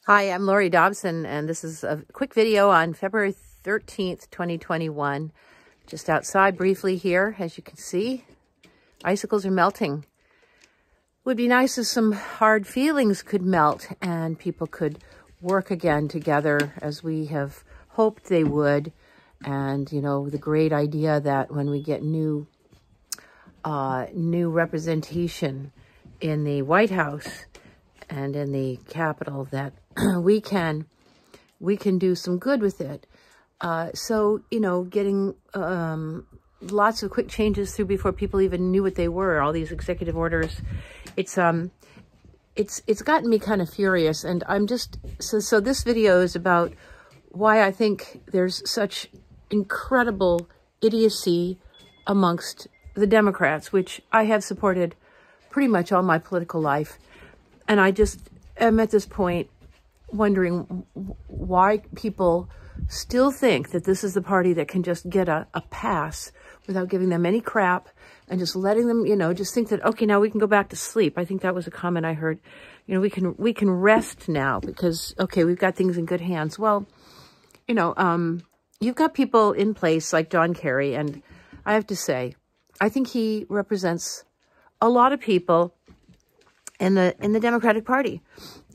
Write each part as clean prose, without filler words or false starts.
Hi, I'm Laurie Dobson, and this is a quick video on February 13th, 2021. Just outside briefly here, as you can see, icicles are melting. Would be nice if some hard feelings could melt and people could work again together as we have hoped they would. And, you know, the great idea that when we get new representation in the White House and in the Capitol, that we can do some good with it. So, you know, getting lots of quick changes through before people even knew what they were, all these executive orders, it's gotten me kind of furious. And I'm just, so this video is about why I think there's such incredible idiocy amongst the Democrats, which I have supported pretty much all my political life. And I just am at this point wondering why people still think that this is the party that can just get a pass without giving them any crap and just letting them, you know, just think that, okay, now we can go back to sleep. I think that was a comment I heard. You know, we can rest now because, okay, we've got things in good hands. Well, you know, you've got people in place like John Kerry, and I have to say, I think he represents a lot of people in the Democratic Party.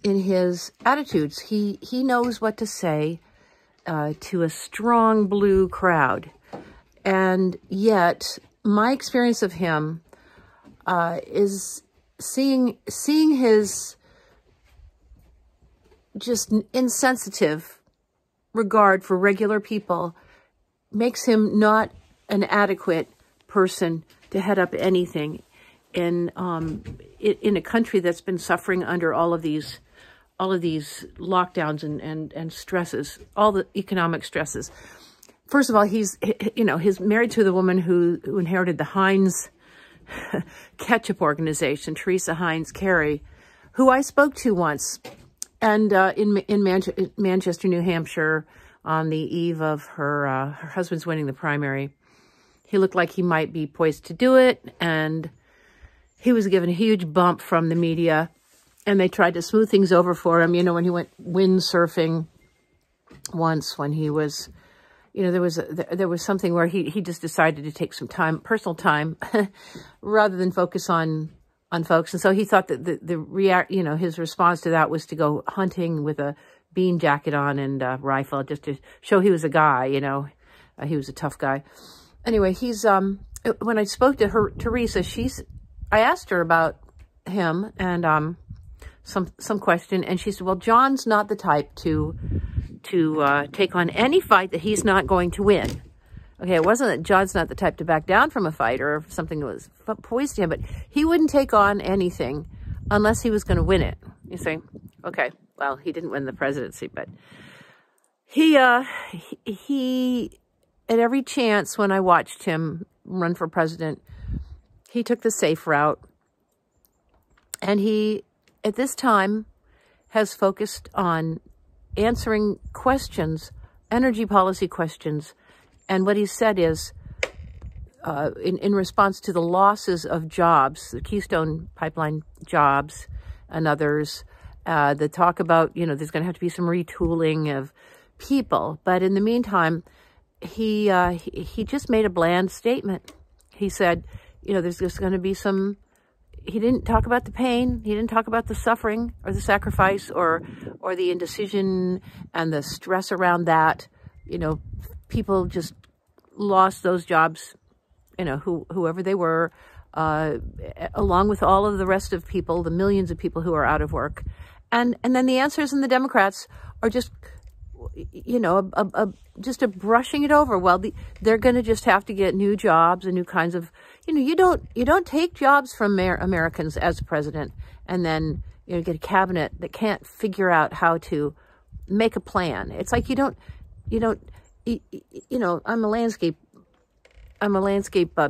In his attitudes, he knows what to say to a strong blue crowd. And yet, my experience of him is seeing his just insensitive regard for regular people makes him not an adequate person to head up anything in a country that's been suffering under all of these lockdowns and stresses, all the economic stresses. First of all, he's married to the woman who inherited the Heinz ketchup organization, Teresa Heinz Kerry, who I spoke to once, and in Manchester, New Hampshire, on the eve of her husband's winning the primary. He looked like he might be poised to do it, and he was given a huge bump from the media. And they tried to smooth things over for him. You know, when he went windsurfing once, when he was, you know, there was something where he just decided to take some time, personal time, rather than focus on folks. And so he thought that his response to that was to go hunting with a bean jacket on and a rifle, just to show he was a guy. You know, he was a tough guy. Anyway, he's when I spoke to her, Teresa, I asked her about him and some question, and she said, well, John's not the type to take on any fight that he's not going to win. Okay, it wasn't that John's not the type to back down from a fight or if something was poised to him, but he wouldn't take on anything unless he was going to win it. You say, okay, well, he didn't win the presidency, but he at every chance when I watched him run for president, he took the safe route, and he, at this time, has focused on answering questions, energy policy questions. And what he said is, in response to the losses of jobs, the Keystone Pipeline jobs and others, the talk about, you know, there's going to have to be some retooling of people. But in the meantime, he just made a bland statement. He said, you know, there's just going to be some... He didn't talk about the pain. He didn't talk about the suffering or the sacrifice or the indecision and the stress around that. You know, people just lost those jobs, you know, whoever they were, along with all of the rest of people, the millions of people who are out of work. And then the answers in the Democrats are just, you know, just a brushing it over. Well, they're going to just have to get new jobs and new kinds of, you know, you don't take jobs from Americans as president and then, you know, get a cabinet that can't figure out how to make a plan. It's like you know, I'm a landscape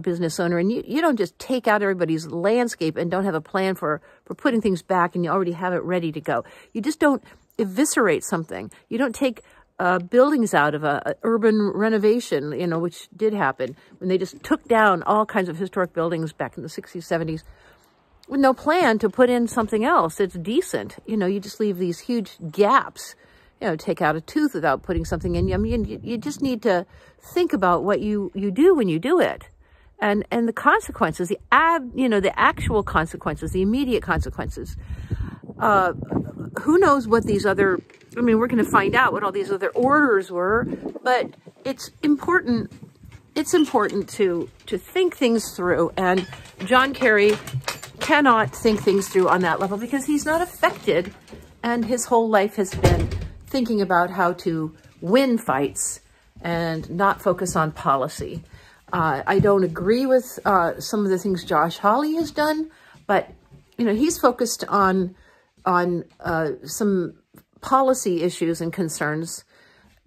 business owner, and you don't just take out everybody's landscape and don't have a plan for putting things back and you already have it ready to go. You just don't eviscerate something. You don't take buildings out of a urban renovation, you know, which did happen when they just took down all kinds of historic buildings back in the 60s, 70s. with no plan to put in something else that's decent. You know, you just leave these huge gaps. You know, take out a tooth without putting something in. I mean, you just need to think about what you do when you do it. And the consequences, the actual consequences, the immediate consequences. Who knows what these other, I mean, we're going to find out what all these other orders were, but it's important to think things through. And John Kerry cannot think things through on that level because he's not affected, and his whole life has been thinking about how to win fights and not focus on policy. I don't agree with some of the things Josh Hawley has done, but, you know, he's focused on some policy issues and concerns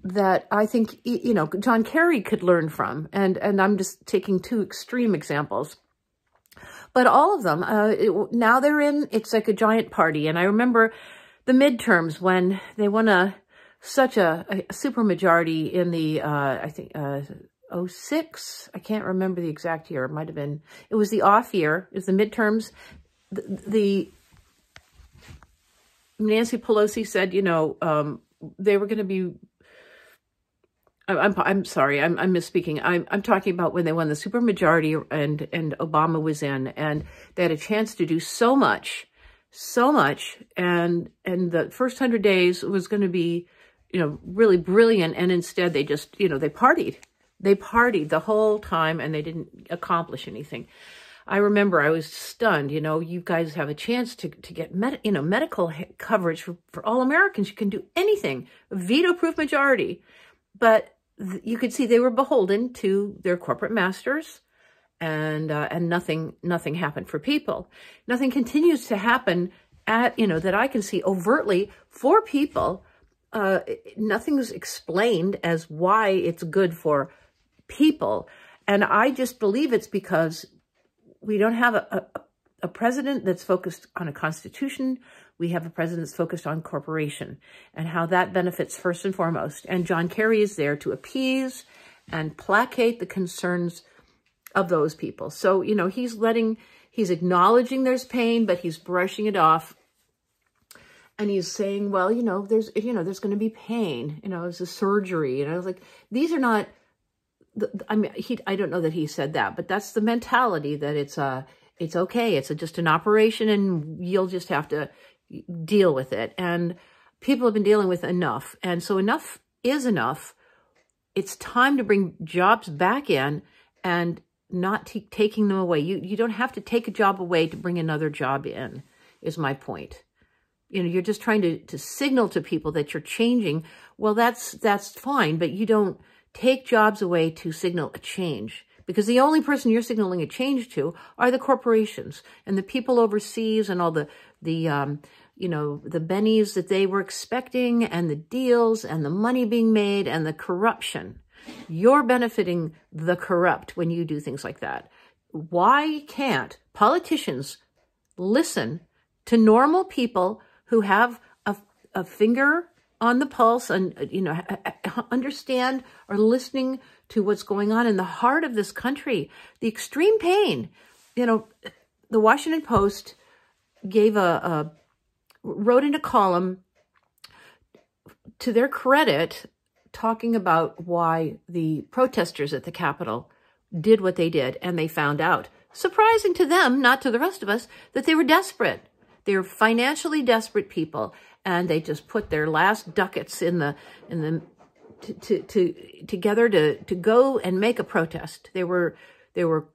that I think, you know, John Kerry could learn from. And I'm just taking two extreme examples. But all of them, now they're in, it's like a giant party. And I remember the midterms when they won such a supermajority in the, I think, 06. I can't remember the exact year. It might have been, it was the off year. It was the midterms. Nancy Pelosi said, you know, they were going to be, I'm sorry, I'm misspeaking. I'm talking about when they won the supermajority and Obama was in, and they had a chance to do so much, and the first 100 days was going to be, you know, really brilliant, and instead they just, you know, they partied the whole time, and they didn't accomplish anything. I remember I was stunned. You know, you guys have a chance to get medical coverage for all Americans. You can do anything, veto-proof majority. But you could see they were beholden to their corporate masters, and nothing happened for people. Nothing continues to happen that I can see overtly for people. Nothing's explained as why it's good for people. And I just believe it's because we don't have a president that's focused on a constitution. We have a president that's focused on corporation and how that benefits first and foremost. And John Kerry is there to appease and placate the concerns of those people. So, you know, he's acknowledging there's pain, but he's brushing it off. And he's saying, well, you know, there's going to be pain, you know, it's a surgery. And I was like, these are not, I mean, I don't know that he said that, but that's the mentality that it's okay. It's just an operation and you'll just have to deal with it. And people have been dealing with enough. And so enough is enough. It's time to bring jobs back in and not taking them away. You don't have to take a job away to bring another job in, is my point. You know, you're just trying to signal to people that you're changing. Well, that's fine, but you don't take jobs away to signal a change, because the only person you're signaling a change to are the corporations and the people overseas and all the bennies that they were expecting and the deals and the money being made and the corruption. You're benefiting the corrupt when you do things like that. Why can't politicians listen to normal people who have a finger on the pulse and, you know, understand or listening to what's going on in the heart of this country, the extreme pain? You know, the Washington Post wrote in a column, to their credit, talking about why the protesters at the Capitol did what they did. And they found out, surprising to them, not to the rest of us, that they were desperate. They were financially desperate people, and they just put their last ducats together to go and make a protest. They were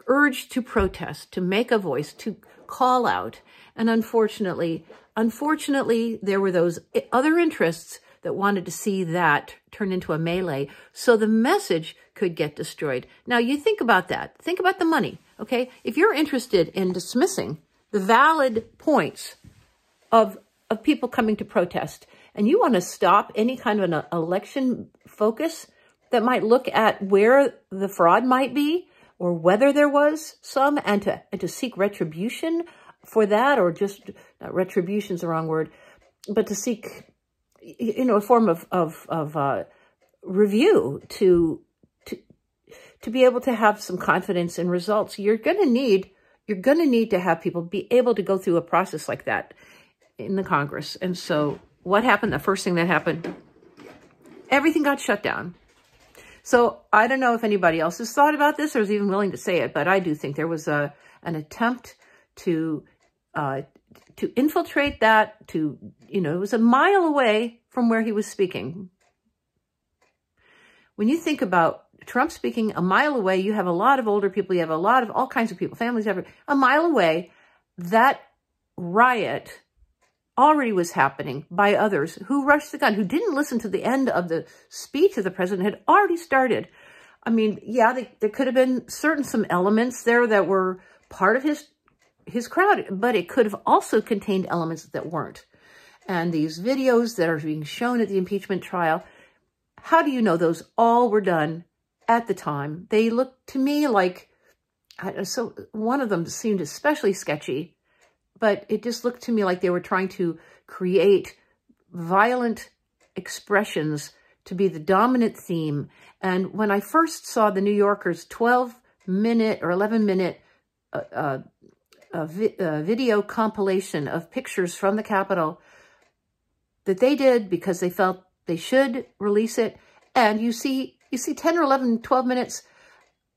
urged to protest, to make a voice, to call out. And unfortunately, there were those other interests that wanted to see that turn into a melee so the message could get destroyed. Now, you think about that. Think about the money, okay? If you're interested in dismissing the valid points of people coming to protest, and you want to stop any kind of an election focus that might look at where the fraud might be or whether there was some, and to seek retribution for that, or just, not retribution's the wrong word, but to seek, you know, a form of review to be able to have some confidence in results, you're going to need you're going to need to have people be able to go through a process like that in the Congress. And so what happened? The first thing that happened, everything got shut down. So I don't know if anybody else has thought about this or is even willing to say it, but I do think there was an attempt to infiltrate that, it was a mile away from where he was speaking. When you think about Trump speaking a mile away, you have a lot of older people, you have a lot of all kinds of people, families, a mile away. That riot already was happening by others who rushed the gun, who didn't listen to the end of the speech of the president, had already started. I mean, yeah, there could have been some elements there that were part of his crowd, but it could have also contained elements that weren't. And these videos that are being shown at the impeachment trial, how do you know those all were done at the time? They looked to me like, so one of them seemed especially sketchy, but it just looked to me like they were trying to create violent expressions to be the dominant theme. And when I first saw the New Yorker's 12-minute or 11-minute video compilation of pictures from the Capitol that they did because they felt they should release it, and you see 10 or 11, 12 minutes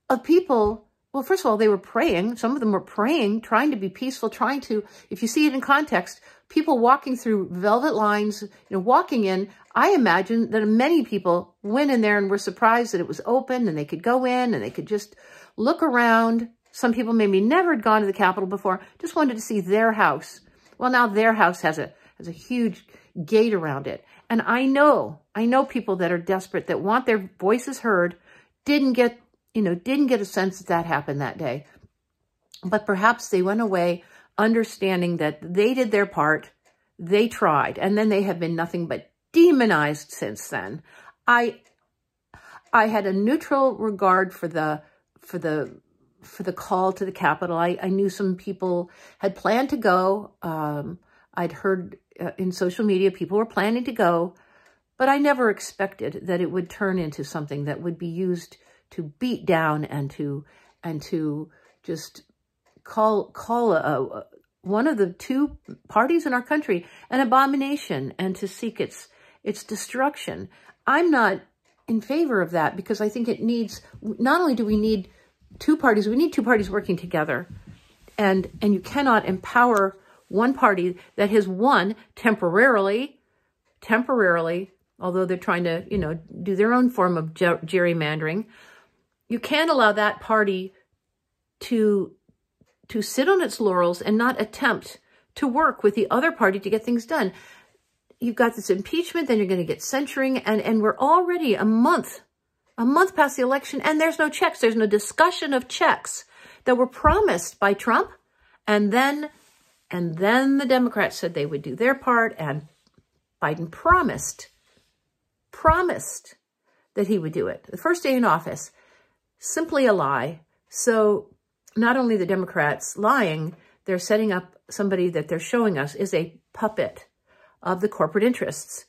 of people. Well, first of all, they were praying. Some of them were praying, trying to be peaceful, trying to, if you see it in context, people walking through velvet lines, walking in. I imagine that many people went in there and were surprised that it was open and they could go in and they could just look around. Some people maybe never had gone to the Capitol before, just wanted to see their house. Well, now their house has a huge gate around it. And I know people that are desperate, that want their voices heard, didn't get a sense that happened that day. But perhaps they went away understanding that they did their part, they tried, and then they have been nothing but demonized since then. I had a neutral regard for the call to the Capitol. I knew some people had planned to go. I'd heard in social media people were planning to go, but I never expected that it would turn into something that would be used to beat down and to just call one of the two parties in our country an abomination and to seek its destruction. I'm not in favor of that because I think it needs, not only do we need two parties, we need two parties working together, and you cannot empower one party that has won temporarily, although they're trying to, do their own form of gerrymandering. You can't allow that party to sit on its laurels and not attempt to work with the other party to get things done. You've got this impeachment, then you're going to get censuring, and we're already a month past the election, and there's no checks. There's no discussion of checks that were promised by Trump, and then the Democrats said they would do their part, and Biden promised that he would do it. The first day in office, simply a lie. So not only the Democrats lying, they're setting up somebody that they're showing us is a puppet of the corporate interests.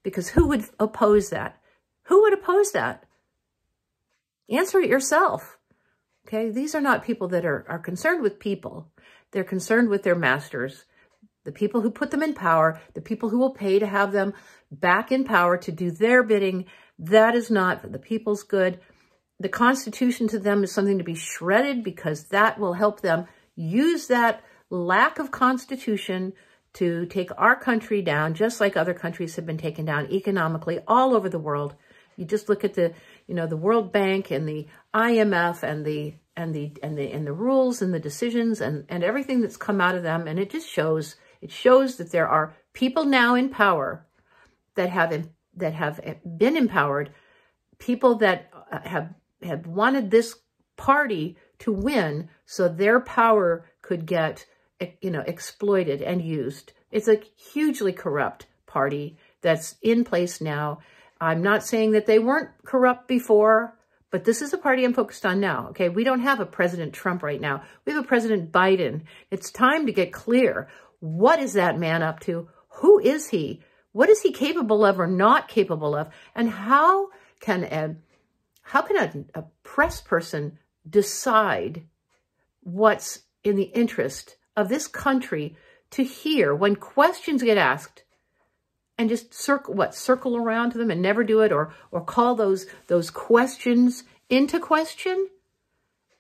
Because who would oppose that? Who would oppose that? Answer it yourself. Okay, these are not people that are concerned with people. They're concerned with their masters, the people who put them in power, the people who will pay to have them back in power to do their bidding. That is not for the people's good. The Constitution to them is something to be shredded because that will help them use that lack of Constitution to take our country down, just like other countries have been taken down economically all over the world. You just look at the World Bank and the IMF and the rules and the decisions and everything that's come out of them, and it just shows that there are people now in power that have been empowered, people that have wanted this party to win so their power could get exploited and used. It's a hugely corrupt party that's in place now. I'm not saying that they weren't corrupt before, but this is a party I'm focused on now, okay? We don't have a President Trump right now. We have a President Biden. It's time to get clear. What is that man up to? Who is he? What is he capable of or not capable of? And how can a press person decide what's in the interest of this country to hear when questions get asked and just circle around to them and never do it, or call those questions into question?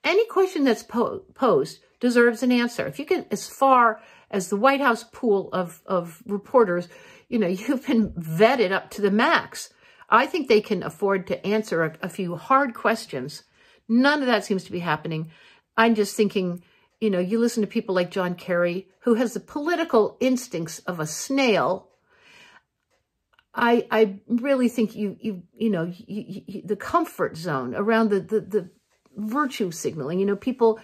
Any question that's posed deserves an answer. If you get as far as the White House pool of reporters, you know, you've been vetted up to the max. I think they can afford to answer a few hard questions. None of that seems to be happening. I'm just thinking, you know, you listen to people like John Kerry, who has the political instincts of a snail. I really think you know, the comfort zone around the virtue signaling, you know, people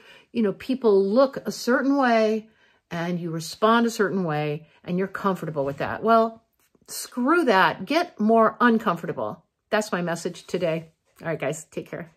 look a certain way and you respond a certain way and you're comfortable with that. Well, screw that. Get more uncomfortable. That's my message today. All right, guys, take care.